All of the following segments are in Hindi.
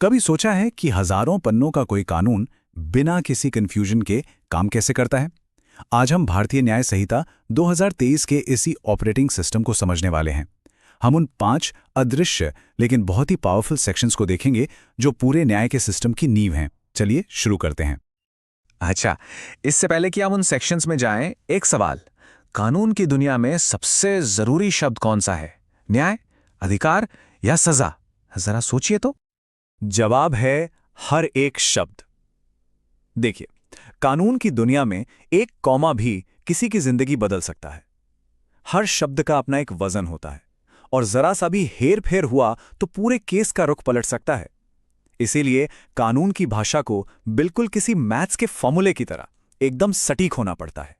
कभी सोचा है कि हजारों पन्नों का कोई कानून बिना किसी कंफ्यूजन के काम कैसे करता है? आज हम भारतीय न्याय संहिता 2023 के इसी ऑपरेटिंग सिस्टम को समझने वाले हैं। हम उन 5 अदृश्य लेकिन बहुत ही पावरफुल सेक्शंस को देखेंगे जो पूरे न्याय के सिस्टम की नींव हैं। चलिए शुरू करते हैं। अच्छा, इससे पहले कि हम उन सेक्शंस में जाएं, एक सवाल। कानून की दुनिया में सबसे जरूरी शब्द कौन सा है? न्याय, अधिकार या सजा? जरा सोचिए तो। जवाब है हर एक शब्द। देखिए, कानून की दुनिया में एक कॉमा भी किसी की जिंदगी बदल सकता है। हर शब्द का अपना एक वजन होता है और जरा सा भी हेर फेर हुआ तो पूरे केस का रुख पलट सकता है। इसीलिए कानून की भाषा को बिल्कुल किसी मैथ्स के फॉर्मूले की तरह एकदम सटीक होना पड़ता है।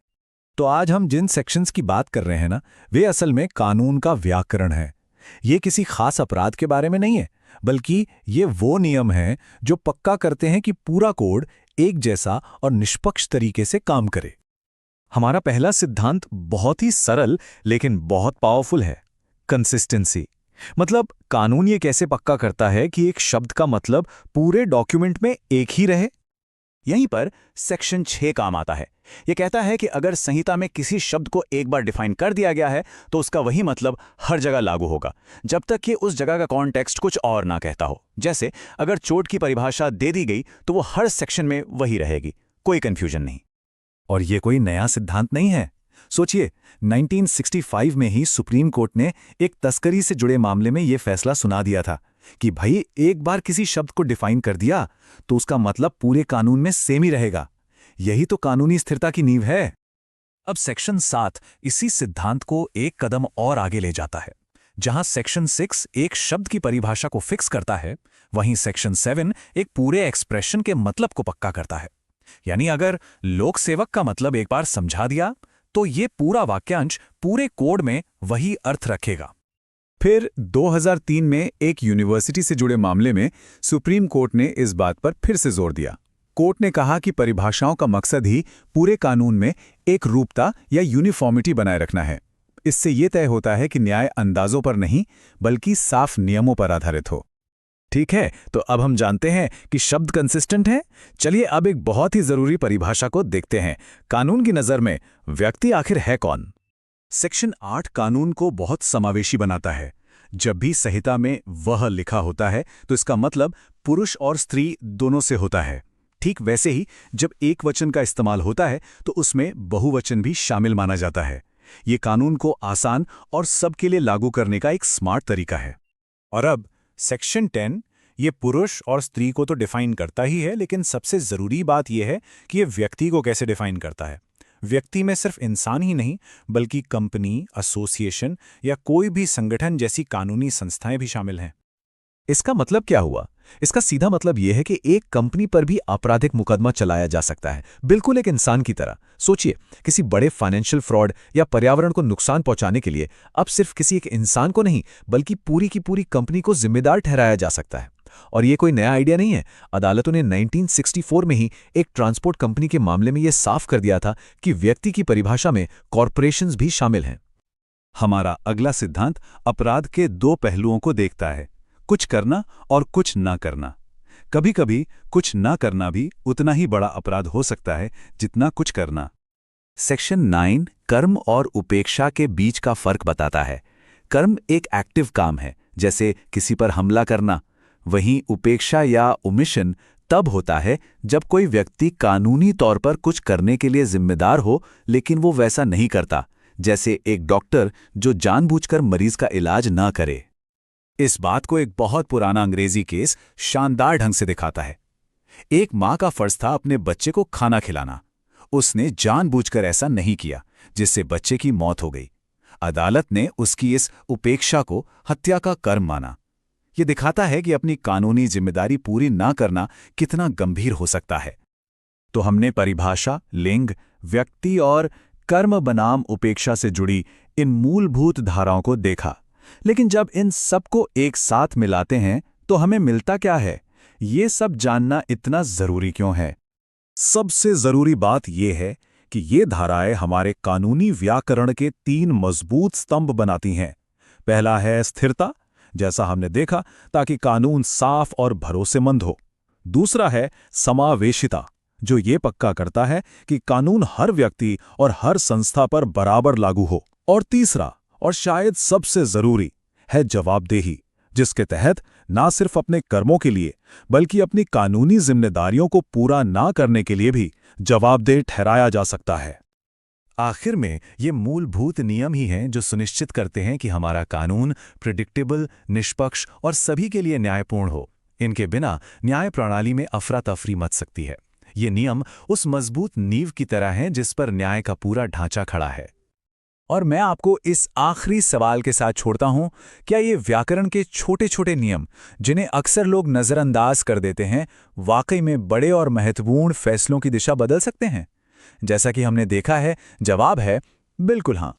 तो आज हम जिन सेक्शंस की बात कर रहे हैं ना, वे असल में कानून का व्याकरण है। ये किसी खास अपराध के बारे में नहीं है, बल्कि ये वो नियम हैं जो पक्का करते हैं कि पूरा कोड एक जैसा और निष्पक्ष तरीके से काम करे। हमारा पहला सिद्धांत बहुत ही सरल लेकिन बहुत पावरफुल है, कंसिस्टेंसी। मतलब कानून ये कैसे पक्का करता है कि एक शब्द का मतलब पूरे डॉक्यूमेंट में एक ही रहे। यहीं पर सेक्शन 6 काम आता है। यह कहता है कि अगर संहिता में किसी शब्द को एक बार डिफाइन कर दिया गया है तो उसका वही मतलब हर जगह लागू होगा, जब तक कि उस जगह का कॉन्टेक्स्ट कुछ और ना कहता हो। जैसे अगर चोट की परिभाषा दे दी गई तो वो हर सेक्शन में वही रहेगी, कोई कंफ्यूजन नहीं। और ये कोई नया सिद्धांत नहीं है। सोचिए, 1965 में ही सुप्रीम कोर्ट ने एक तस्करी से जुड़े मामले में यह फैसला सुना दिया था कि भाई एक बार किसी शब्द को डिफाइन कर दिया तो उसका मतलब पूरे कानून में सेम ही रहेगा। यही तो कानूनी स्थिरता की नींव है। अब सेक्शन 7 इसी सिद्धांत को एक कदम और आगे ले जाता है। जहां सेक्शन 6 एक शब्द की परिभाषा को फिक्स करता है, वहीं सेक्शन 7 एक पूरे एक्सप्रेशन के मतलब को पक्का करता है। यानी अगर लोक सेवक का मतलब एक बार समझा दिया तो ये पूरा वाक्यांश पूरे कोड में वही अर्थ रखेगा। फिर 2003 में एक यूनिवर्सिटी से जुड़े मामले में सुप्रीम कोर्ट ने इस बात पर फिर से जोर दिया। कोर्ट ने कहा कि परिभाषाओं का मकसद ही पूरे कानून में एक रूपता या यूनिफॉर्मिटी बनाए रखना है। इससे यह तय होता है कि न्याय अंदाजों पर नहीं बल्कि साफ नियमों पर आधारित हो। ठीक है, तो अब हम जानते हैं कि शब्द कंसिस्टेंट है। चलिए अब एक बहुत ही जरूरी परिभाषा को देखते हैं। कानून की नजर में व्यक्ति आखिर है कौन? सेक्शन 8 कानून को बहुत समावेशी बनाता है। जब भी संहिता में वह लिखा होता है तो इसका मतलब पुरुष और स्त्री दोनों से होता है। ठीक वैसे ही जब एक वचन का इस्तेमाल होता है तो उसमें बहुवचन भी शामिल माना जाता है। ये कानून को आसान और सबके लिए लागू करने का एक स्मार्ट तरीका है। और अब सेक्शन 10 ये पुरुष और स्त्री को तो डिफाइन करता ही है, लेकिन सबसे जरूरी बात यह है कि ये व्यक्ति को कैसे डिफाइन करता है। व्यक्ति में सिर्फ इंसान ही नहीं बल्कि कंपनी, एसोसिएशन या कोई भी संगठन जैसी कानूनी संस्थाएं भी शामिल हैं। इसका मतलब क्या हुआ? इसका सीधा मतलब यह है कि एक कंपनी पर भी आपराधिक मुकदमा चलाया जा सकता है, बिल्कुल एक इंसान की तरह। सोचिए, किसी बड़े फाइनेंशियल फ्रॉड या पर्यावरण को नुकसान पहुंचाने के लिए अब सिर्फ किसी एक इंसान को नहीं बल्कि पूरी की पूरी कंपनी को जिम्मेदार ठहराया जा सकता है। और ये कोई नया आइडिया नहीं है। अदालतों ने 1964 में ही एक ट्रांसपोर्ट कंपनी के मामले में यह साफ कर दिया था कि व्यक्ति की परिभाषा में कॉरपोरेशंस भी शामिल हैं। हमारा अगला सिद्धांत अपराध के 2 पहलुओं को देखता है, कुछ करना और कुछ ना करना। कभी कभी कुछ ना करना भी उतना ही बड़ा अपराध हो सकता है जितना कुछ करना। सेक्शन 9 कर्म और उपेक्षा के बीच का फर्क बताता है। कर्म एक एक्टिव काम है, जैसे किसी पर हमला करना। वहीं उपेक्षा या ओमिशन तब होता है जब कोई व्यक्ति कानूनी तौर पर कुछ करने के लिए जिम्मेदार हो लेकिन वो वैसा नहीं करता, जैसे एक डॉक्टर जो जानबूझकर मरीज का इलाज ना करे। इस बात को एक बहुत पुराना अंग्रेजी केस शानदार ढंग से दिखाता है। एक मां का फर्ज था अपने बच्चे को खाना खिलाना। उसने जानबूझकर ऐसा नहीं किया, जिससे बच्चे की मौत हो गई। अदालत ने उसकी इस उपेक्षा को हत्या का कर्म माना। यह दिखाता है कि अपनी कानूनी जिम्मेदारी पूरी ना करना कितना गंभीर हो सकता है। तो हमने परिभाषा, लिंग, व्यक्ति और कर्म बनाम उपेक्षा से जुड़ी इन मूलभूत धाराओं को देखा। लेकिन जब इन सबको एक साथ मिलाते हैं तो हमें मिलता क्या है? ये सब जानना इतना जरूरी क्यों है? सबसे जरूरी बात यह है कि ये धाराएं हमारे कानूनी व्याकरण के 3 मजबूत स्तंभ बनाती हैं। पहला है स्थिरता, जैसा हमने देखा, ताकि कानून साफ और भरोसेमंद हो। दूसरा है समावेशिता, जो ये पक्का करता है कि कानून हर व्यक्ति और हर संस्था पर बराबर लागू हो। और तीसरा, और शायद सबसे जरूरी, है जवाबदेही, जिसके तहत ना सिर्फ अपने कर्मों के लिए बल्कि अपनी कानूनी जिम्मेदारियों को पूरा ना करने के लिए भी जवाबदेह ठहराया जा सकता है। आखिर में ये मूलभूत नियम ही हैं जो सुनिश्चित करते हैं कि हमारा कानून प्रिडिक्टेबल, निष्पक्ष और सभी के लिए न्यायपूर्ण हो। इनके बिना न्याय प्रणाली में अफरा तफरी मच सकती है। ये नियम उस मजबूत नींव की तरह हैं जिस पर न्याय का पूरा ढांचा खड़ा है। और मैं आपको इस आखिरी सवाल के साथ छोड़ता हूं, क्या ये व्याकरण के छोटे छोटे नियम, जिन्हें अक्सर लोग नज़रअंदाज कर देते हैं, वाकई में बड़े और महत्वपूर्ण फैसलों की दिशा बदल सकते हैं? जैसा कि हमने देखा है, जवाब है बिल्कुल हाँ।